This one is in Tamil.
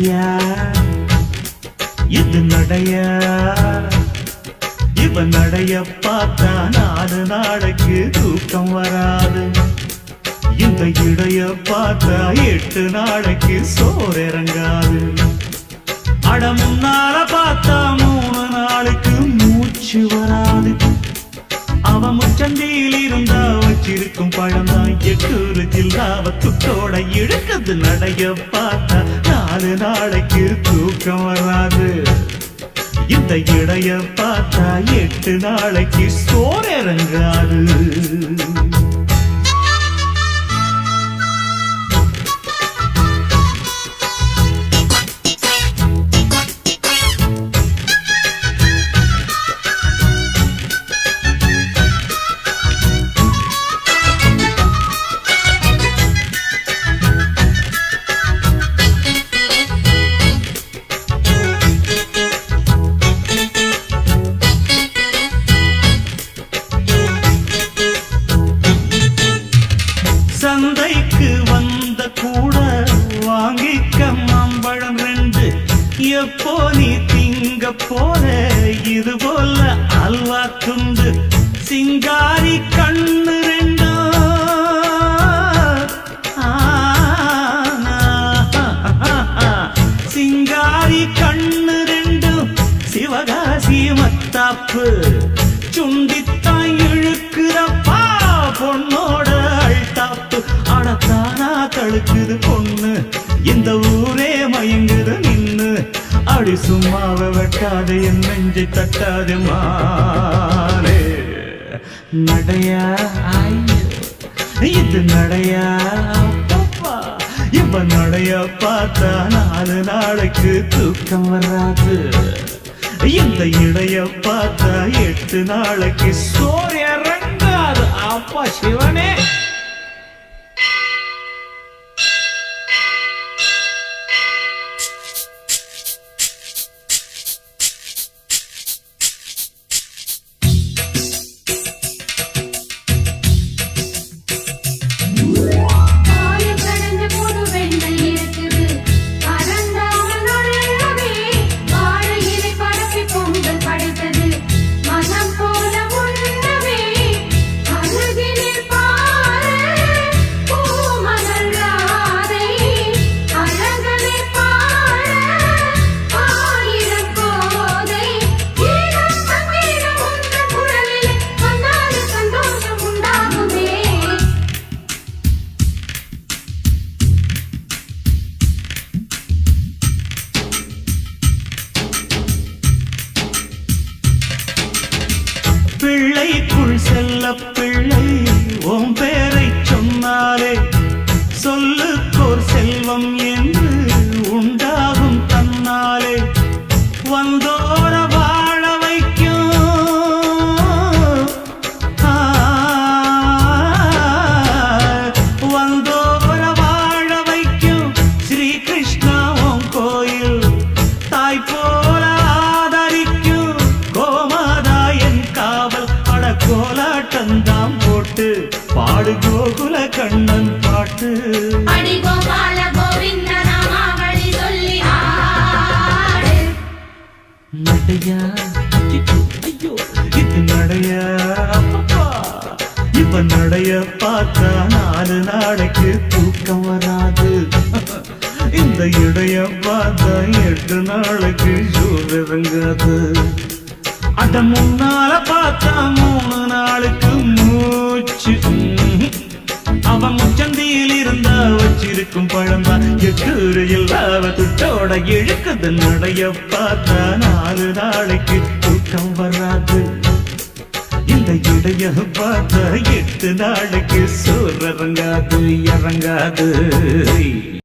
நடையா இது நடையா இவன் நடைய பார்த்தா 4 நாளைக்கு தூக்கம் வராது. இந்த இடைய பார்த்தா 8 நாளைக்கு சோறு இறங்காது. அட முன்னால பார்த்தா 3 நாளுக்கு மூச்சு வராது. அவன் முச்சந்தியில் இருந்தா வச்சிருக்கும் பழம்தான் 8 ஜில்லாவ துட்டோட இழுக்குது. நடைய பார்த்தா 4 நாளைக்கு தூக்கம் வராது. இந்த இடைய பார்த்தா 8 நாளைக்கு சோறு இறங்காது. சந்தைக்கு வந்த கூட வாங்கிக்க மாம்பழம் 2. எப்போ நீ திங்க போற இது போல அல்வா துண்டு. சிங்காரி கண்ணு 2 சிங்காரி கண்ணு 2 சிவகாசி மத்தாப்பு சுண்டித்தான் இழுக்குறப்பா பொண்ணோட அழ்தாப்பு. அடத்தானா தழுக்குது பொண்ணு இந்த ஊரே மயங்குது நின்னு. அடி சும்மாவ வெட்டாது என் நெஞ்சை தட்டாது மானே. நடையா இது நடையா இவன் நடைய பார்த்தா 4 நாளைக்கு தூக்கம் வராது. இந்த இடைய பார்த்தா 8 நாளைக்கு சோறு இறங்காது. அப்பா சிவனே. பிள்ளைக்குள் செல்ல பிள்ளை ஓம் பேரை சொன்னாலே சொல்லுக்கோர் செல்வம் என்று உண்டாகும் தன்னாலே. வந்தோர வாழ வைக்கும் வந்தோர வாழ வைக்கும் ஸ்ரீ கிருஷ்ணாவும் கோயில். தாய் போல ஆதரிக்கும் கோமாதா என் காவல். கோலாட்டந்தாம் போட்டு பாடு கோகுல கண்ணன் பாட்டு. அடி கோபால கோவிந்த நாமாவளி சொல்லி ஆடு. நடையா ஐயோ இது நடையா இப்ப நடைய பார்த்தா 4 நாளைக்கு தூக்கம் வராது. இந்த இடைய பார்த்தா 8 நாளைக்கு சோறு இறங்காது. அட முன்னால பார்த்தா 3 நாளுக்கு மூச்சு. அவன் முச்சந்தியில் இருந்தா வச்சிருக்கும் பழம்தான் 8 இல்லாத துட்டோட இழுக்குது. நடைய பார்த்தா 4 நாளைக்கு தூக்கம் வராது. இந்த இடைய பார்த்தா 8 நாளைக்கு சோறு இறங்காது.